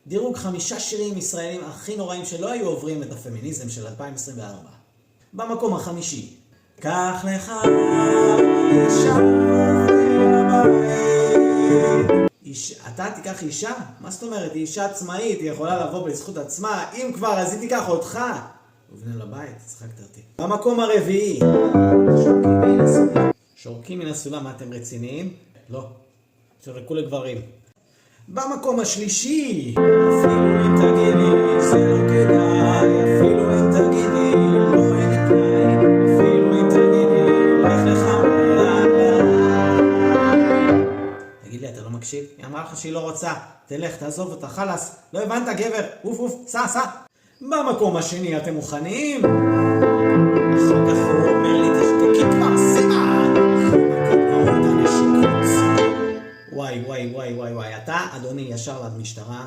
דירוג 5 שירים ישראלים הכי נוראים שלא היו עוברים את הפמיניזם של 2024. במקום החמישי, קח לך אישה אתה תיקח אישה? מה זאת אומרת? היא אישה עצמאית, היא יכולה לבוא בזכות עצמה. אם כבר, אז היא תיקח אותך. ובנה לבית, צחקת אותי. במקום הרביעי, שורקים מן הסולם. מה, אתם רציניים? לא. שורקו לגברים. במקום השלישי, אפילו אם תגידי זה לא כדאי, אפילו אם תגידי לא אין לי פנאי, אפילו אם תגידי לך לך תגיד לי, אתה לא מקשיב? היא אמרה לך שהיא לא רוצה. תלך, תעזוב אותה, חלס. לא הבנת, גבר. אוף אוף, סע. במקום השני, אתם מוכנים? אחר כך הוא אומר לי, תשתקי כבר, שימה. וואי, אתה, אדוני, ישר למשטרה.